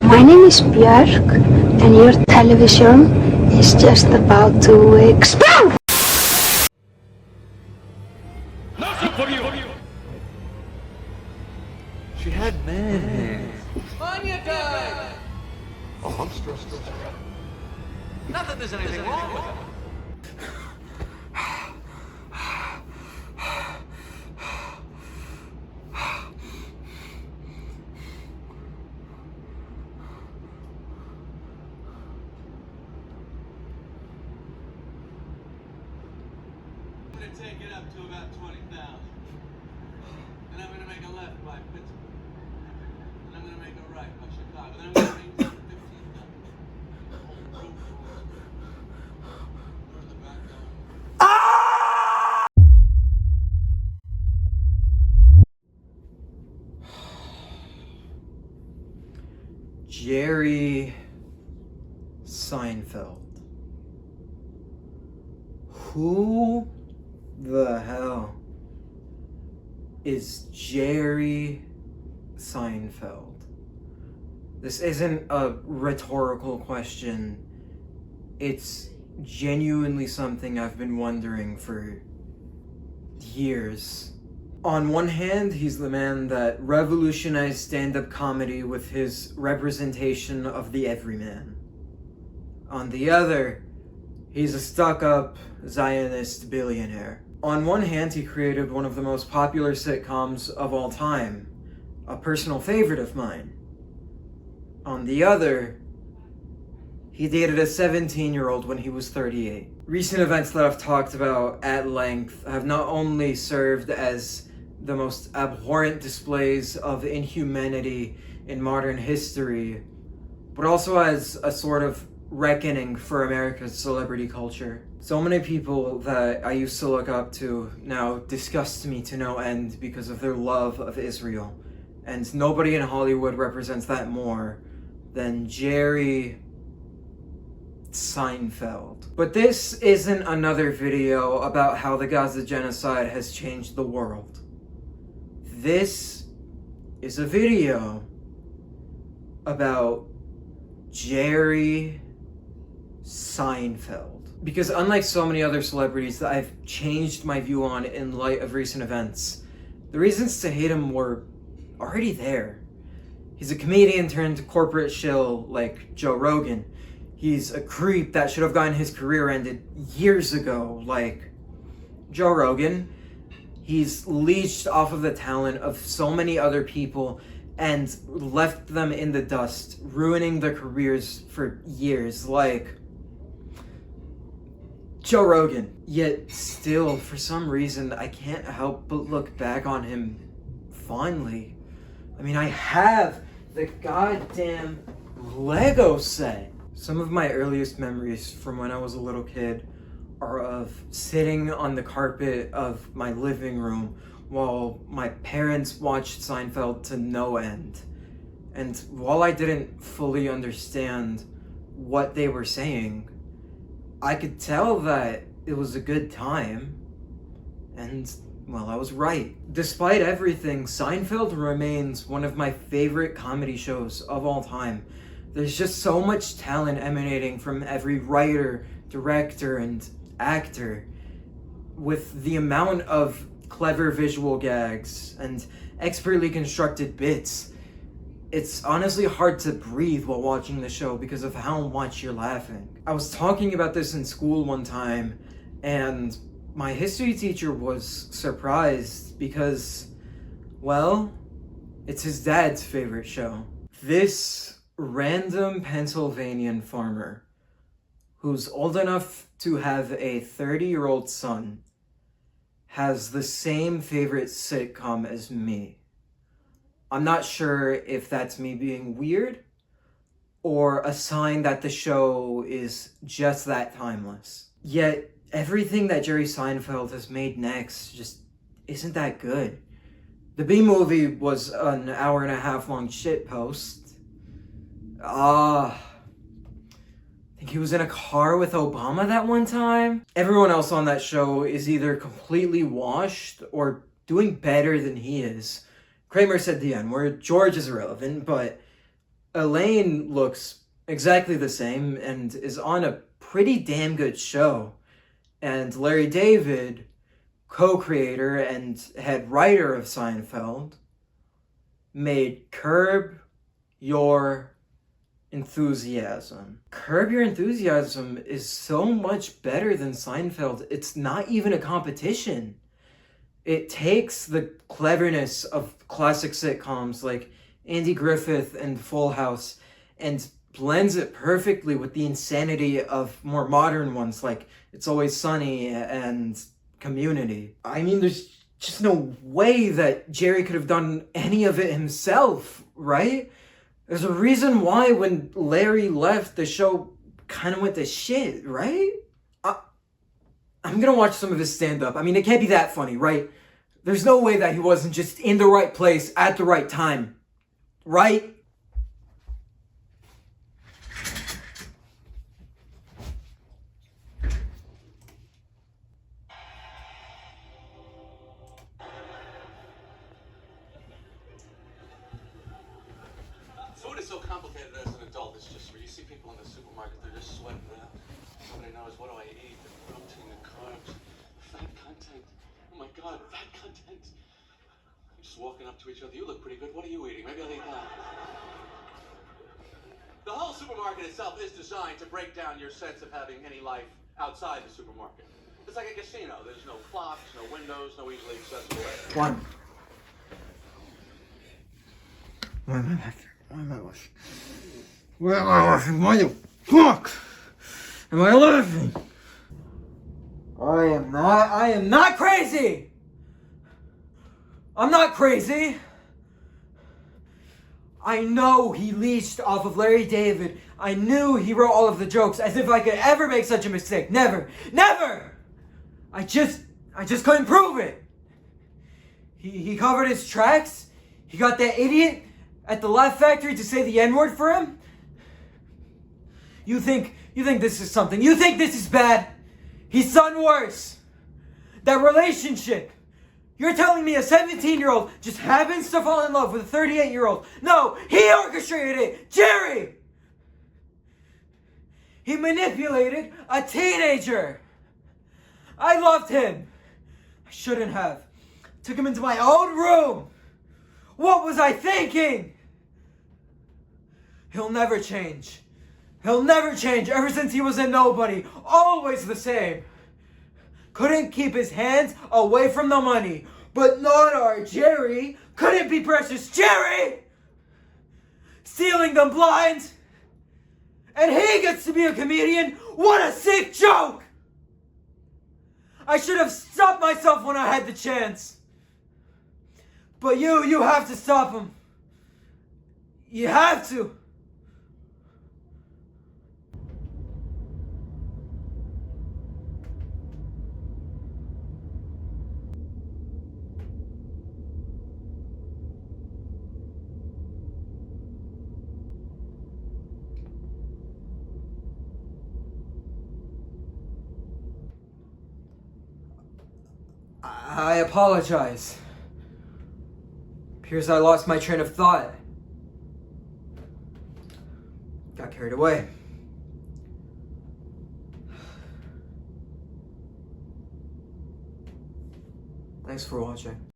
My name is Björk, and your television is just about to explode! She had man hands. Anya died! Oh, I'm stressed. Not that there's anything wrong with it. I'm gonna take it up to about 20,000. And I'm gonna make a left by Pittsburgh. And I'm gonna make a right by Chicago. Then I'm gonna make 15,000. The whole road. Turn the back down. Jerry Seinfeld. Who the hell is Jerry Seinfeld? This isn't a rhetorical question. It's genuinely something I've been wondering for years. On one hand, he's the man that revolutionized stand-up comedy with his representation of the everyman. On the other, he's a stuck-up Zionist billionaire. On one hand, he created one of the most popular sitcoms of all time, a personal favorite of mine. On the other, he dated a 17-year-old when he was 38. Recent events that I've talked about at length have not only served as the most abhorrent displays of inhumanity in modern history, but also as a sort of reckoning for America's celebrity culture. So many people that I used to look up to now disgust me to no end because of their love of Israel. And nobody in Hollywood represents that more than Jerry Seinfeld. But this isn't another video about how the Gaza genocide has changed the world. This is a video about Jerry Seinfeld. Because unlike so many other celebrities that I've changed my view on in light of recent events, the reasons to hate him were already there. He's a comedian turned corporate shill like Joe Rogan. He's a creep that should have gotten his career ended years ago like Joe Rogan. He's leached off of the talent of so many other people and left them in the dust, ruining their careers for years, like Joe Rogan. Yet still, for some reason, I can't help but look back on him fondly. I mean, I have the goddamn Lego set. Some of my earliest memories from when I was a little kid are of sitting on the carpet of my living room while my parents watched Seinfeld to no end. And while I didn't fully understand what they were saying, I could tell that it was a good time. And, well, I was right. Despite everything, Seinfeld remains one of my favorite comedy shows of all time. There's just so much talent emanating from every writer, director, and actor, with the amount of clever visual gags and expertly constructed bits. It's honestly hard to breathe while watching the show because of how much you're laughing. I was talking about this in school one time, and my history teacher was surprised because, well, it's his dad's favorite show. This random Pennsylvanian farmer who's old enough to have a 30-year-old son has the same favorite sitcom as me. I'm not sure if that's me being weird or a sign that the show is just that timeless. Yet everything that Jerry Seinfeld has made next just isn't that good. The B-movie was an 1.5 hour long shitpost. I think he was in a car with Obama that one time. Everyone else on that show is either completely washed or doing better than he is. Kramer said the N-word. George is irrelevant, but Elaine looks exactly the same and is on a pretty damn good show. And Larry David, co-creator and head writer of Seinfeld, made Curb Your Enthusiasm. Curb Your Enthusiasm is so much better than Seinfeld. It's not even a competition. It takes the cleverness of classic sitcoms like Andy Griffith and Full House and blends it perfectly with the insanity of more modern ones like It's Always Sunny and Community. I mean, there's just no way that Jerry could have done any of it himself, right? There's a reason why when Larry left, the show kind of went to shit, right? I'm gonna watch some of his stand-up. I mean, it can't be that funny, right? There's no way that he wasn't just in the right place at the right time, right? Food is so complicated as an adult. It's just where you see people in the supermarket, they're just sweating it out. Nobody knows, what do I eat? The protein, the carbs, fat content. Oh my God, fat content. Just walking up to each other. You look pretty good. What are you eating? Maybe I'll eat that. The whole supermarket itself is designed to break down your sense of having any life outside the supermarket. It's like a casino. There's no clocks, no windows, no easily accessible areas. One. Why am I back here? Why am I laughing? Where am I laughing? Why the fuck am I laughing? I am not crazy! I'm not crazy! I know he leached off of Larry David. I knew he wrote all of the jokes, as if I could ever make such a mistake. Never! Never! I just couldn't prove it. He covered his tracks. He got that idiot at the Laugh Factory to say the N-word for him. You think this is something? You think this is bad? He's done worse. That relationship. You're telling me a 17-year-old just happens to fall in love with a 38-year-old? No, he orchestrated it. Jerry. He manipulated a teenager. I loved him. I shouldn't have. Took him into my own room. What was I thinking? He'll never change. He'll never change. Ever since he was a nobody. Always the same. Couldn't keep his hands away from the money. But not our Jerry. Couldn't be precious Jerry. Stealing them blind. And he gets to be a comedian. What a sick joke. I should have stopped myself when I had the chance. But you have to stop him. You have to. I apologize. Appears I lost my train of thought. Got carried away. Thanks for watching.